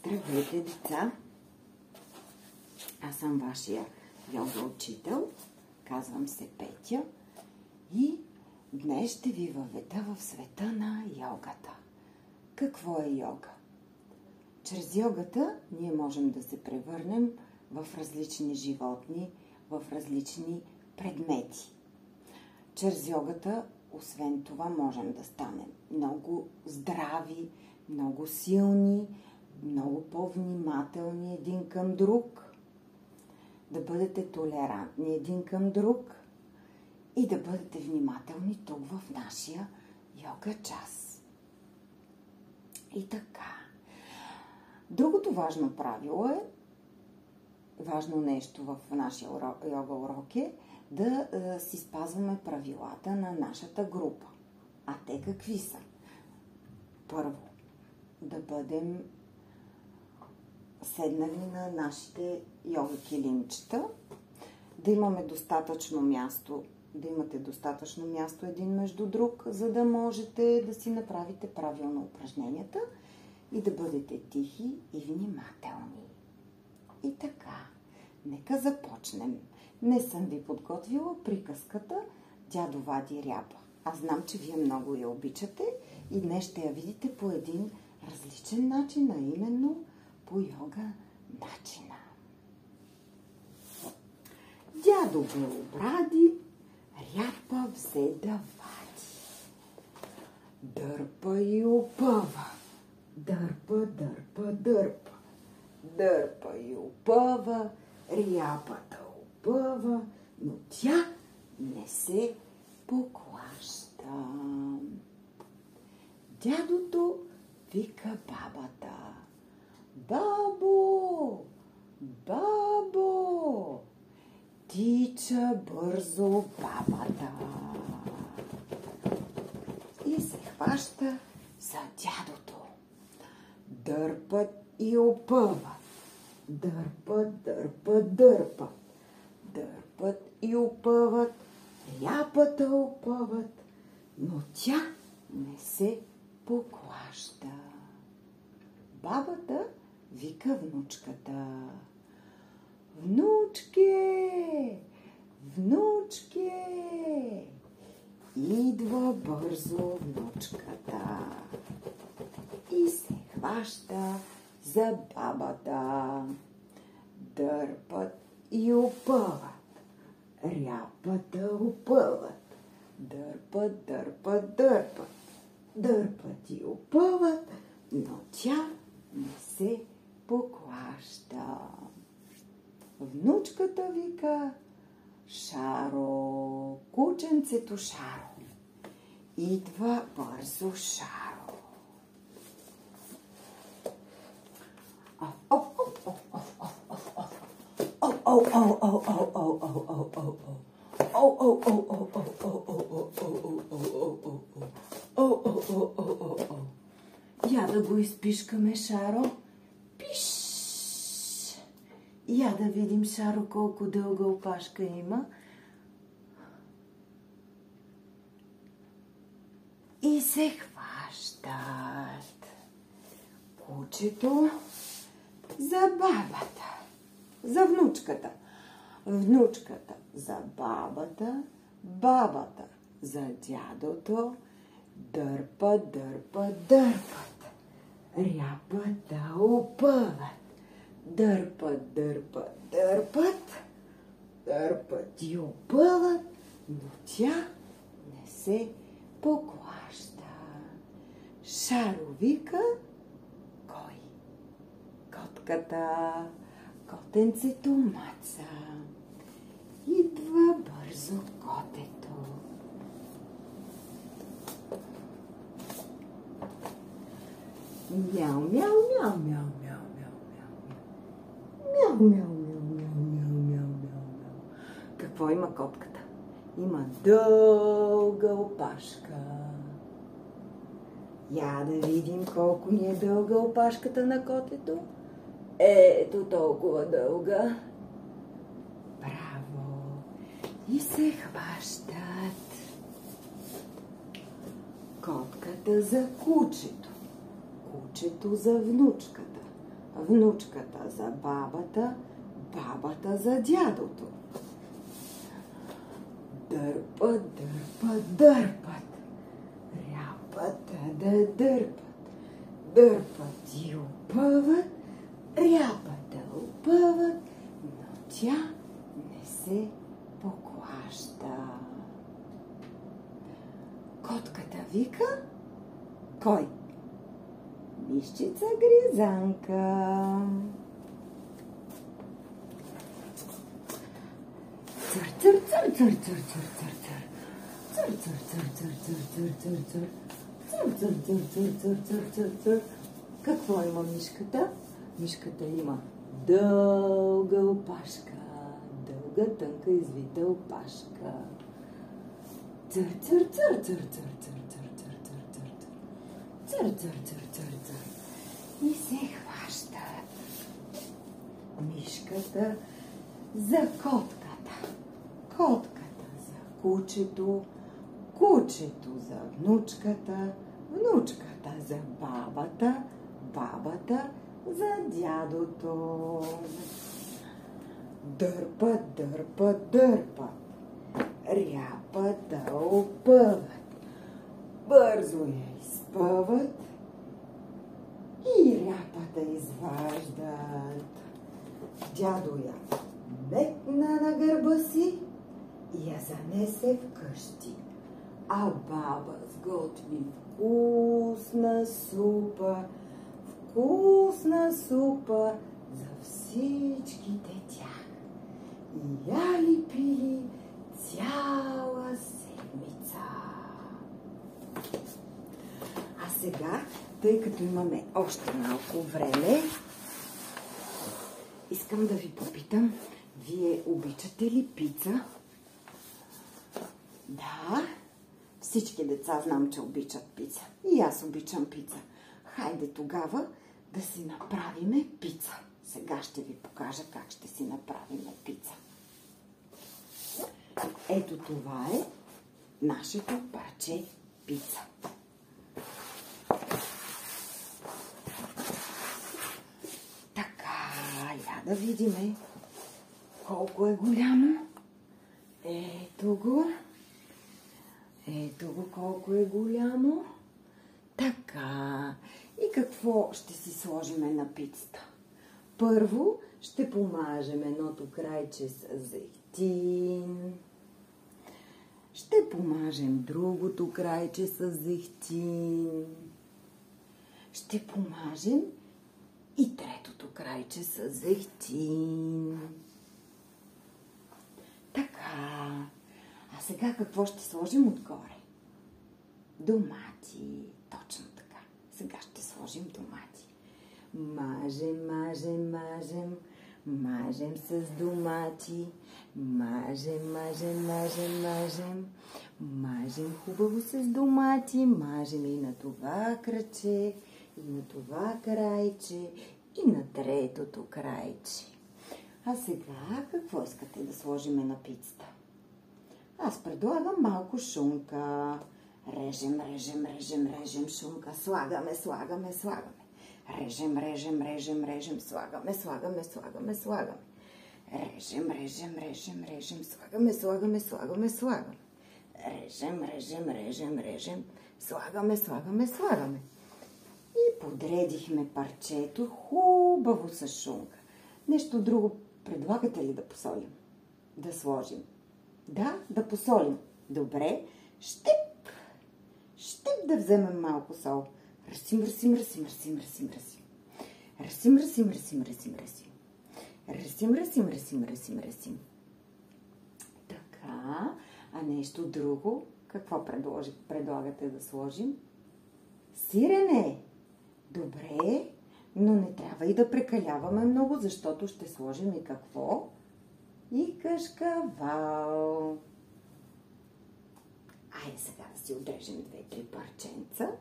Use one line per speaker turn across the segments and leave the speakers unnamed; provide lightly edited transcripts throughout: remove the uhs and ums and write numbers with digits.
Здравейте, деца! Аз съм вашия йога учител. Казвам се Петя и днес ще ви въведа в света на йогата. Какво е йога? Чрез йогата ние можем да се превърнем в различни животни, в различни предмети. Чрез йогата, освен това, можем да станем много здрави, много силни, много по-внимателни един към друг, да бъдете толерантни един към друг и да бъдете внимателни тук в нашия йога час. И така. Другото важно правило е, важно нещо в нашия йога урок е да си спазваме правилата на нашата група. А те какви са? Първо, да бъдем седнали на нашите йога килимчета, да имаме достатъчно място, да имате достатъчно място един между друг, за да можете да си направите правилно упражненията и да бъдете тихи и внимателни. И така, нека започнем. Не съм ви подготвила приказката "Дядо вади ряба". Аз знам, че вие много я обичате и днес ще я видите по един различен начин, а именно по йога начина. Дядо Белобради ряпа взе да вади. Дърпа и опъва. Дърпа, дърпа, дърпа. Дърпа и опъва. Ряпата опъва, но тя не се поклаща. Дядото вика бабата: "Бабо, бабо!" Тича бързо бабата и се хваща за дядото. Дърпат и опъват. Дърпат, дърпат, дърпат. Дърпат и опъват. Ряпата опъват, но тя не се поклаща. Бабата вика внучката: "Внучке, внучке!" Идва бързо внучката и се хваща за бабата. Дърпат и опъват. Ряпата опъват. Дърпат, дърпат, дърпат. Дърпат и опъват, но тя не се поклаща. Внучката вика: "Шаро, кученцето Шаро!" Идва бързо Шаро. Я да го изпишкаме, Шаро. Пиш! Я да видим, Шаро, колко дълга опашка има. И се хващат. Кучето за бабата, за внучката. Внучката за бабата, бабата за дядото. Дърпат, дърпат, дърпат. Ряпата опъват. Дърпат, дърпат, дърпат. Дърпат и опъват, но тя не се поклаща. Шаро вика: "Кой?" "Котката, котенцето Маца." Идва бързо котето. Мяу, мяу, мяу, мяу, мяу, мяу, мяу. Мяу, мяу, мяу, мяу, мяу, мяу, мяу, мяу. Какво има котката? Има дълга опашка. Я да видим колко ни е дълга опашката на котето. Ето толкова дълга. Браво! И се хващат. Котката за кучето. Кучето за внучката. внучката за бабата, бабата за дядото. Дърпат, дърпат, дърпат. Ряпат да дърпат. Дърпат и опъват. Ряпат да опъват. Но тя не се поклаща. Котката вика. Кой? Мишчица Гризанка. Цър, цър, цър, цър, цър, цър, цър, цър. Цър, цър, цър, цър, цър, цър, цър, цър. Цър, цър, цър, цър, цър, цър, цър, цър. Какво има мишката? Мишката има дълга опашка. Дълга, тънка, извита опашка. Цър, цър, цър, цър, цър, цър, цър, цър, цър, цър, цър. Цър, цър, цър, цър, цър. И се хваща мишката за котката, котката за кучето, кучето за внучката, внучката за бабата, бабата за дядото. Дърпат, дърпат, дърпат. Ряпат да опъват. Бързо я изпъват и ряпата изваждат. Дядо я метна на гърба си и я занесе вкъщи. А баба сготви вкусна супа за всичките тях. И яли пили цяла седмица. А сега, тъй като имаме още малко време, искам да ви попитам, вие обичате ли пица? Да, всички деца знам, че обичат пица. И аз обичам пица. Хайде тогава да си направиме пица. Сега ще ви покажа как ще си направиме пица. Ето това е нашето парче пица. Така, я да видиме колко е голямо. Ето го. Ето го колко е голямо. Така. И какво ще си сложиме на пицата? Първо ще помажем едното крайче с зехтин. Ще помажем другото крайче с зехтин. Ще помажем и третото крайче с зехтин. Така. А сега какво ще сложим отгоре? Домати. Точно така. Сега ще сложим домати. Мажем, мажем, мажем. Мажем с домати. Мажем, мажем, мажем, мажем. Мажем хубаво с домати. Мажем и на това краче, и на това крайче, и на третото крайче. А сега какво искате да сложиме на пицата? Аз предлагам малко шунка. Режем, режем, режем, режем шунка. Слагаме, слагаме, слагаме. Режем, режем, режем, режем. Слагаме, слагаме, слагаме, слагаме. Режем, режем, режем, режем. Слагаме, слагаме, слагаме, слагаме. Режем, режем, режем, режем. Слагаме, слагаме, слагаме. И подредихме парчето хубаво с шунка. Нещо друго предлагате ли да посолим? Да сложим? Да, да посолим. Добре. Щеп. Щеп да вземем малко сол. Ръсим, ръсим, ръсим, ръсим, ръсим, ръсим. Ръсим, ръсим, ръсим, ръсим, ръсим. Ръсим, ръсим, ръсим, ръсим, ръсим. Така. А нещо друго? Какво предлагате да сложим? Сирене. Добре. Но не трябва и да прекаляваме много, защото ще сложим и какво? И кашкавал. Айде сега да си отрежем 2-3 парченца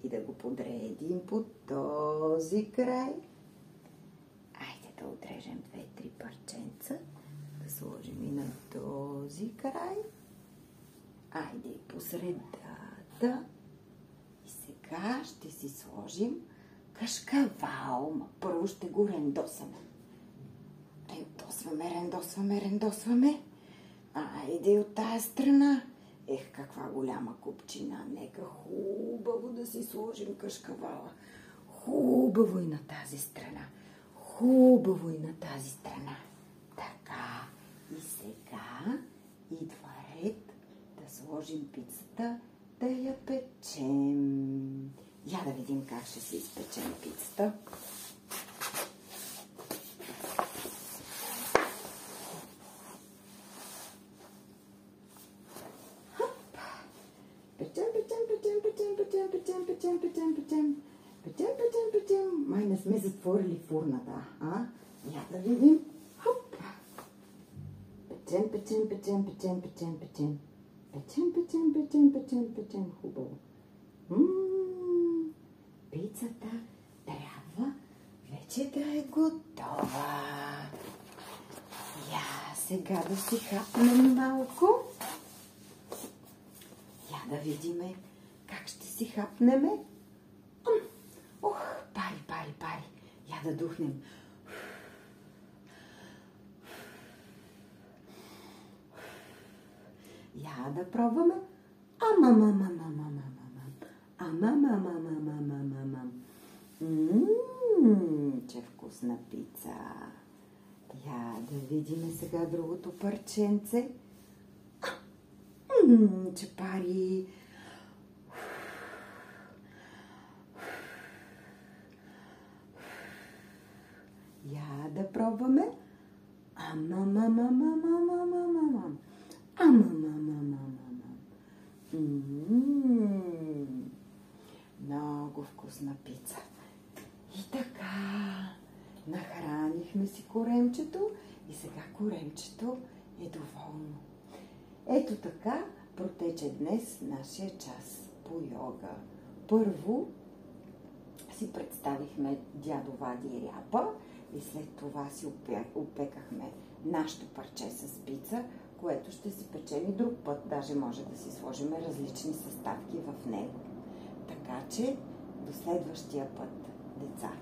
и да го подредим по този край. Айде да отрежем 2-3 парченца, да сложим и на този край. Айде и по средата. И сега ще си сложим кашкавал. Първо ще го рендосаме. Рендосваме. Айде от тая страна. Каква голяма купчина. Нека хубаво да си сложим кашкавала. Хубаво и на тази страна. Така. И сега идва ред да сложим пицата, да я печем. Я да видим как ще си изпечем пицата. Печем. Май не сме затворили фурната. Я да видим. Хоп. Печем. Хубаво. Пицата трябва вече да е готова. Сега да си хапнем малко. Я да видиме как ще си хапнеме. Пари. Я да духнем. Я да пробваме. Че вкусна пица. Я да видиме сега другото парченце. Че пари. Я да пробваме. Много вкусна пица. И така, нахранихме си коремчето и сега коремчето е доволно. Ето така протече днес нашия час по йога. Първо си представихме дядо Вади ряпа и след това си опекахме нашето парче с пица, което ще си печем и друг път. Даже може да си сложим различни съставки в него. Така че до следващия път, деца!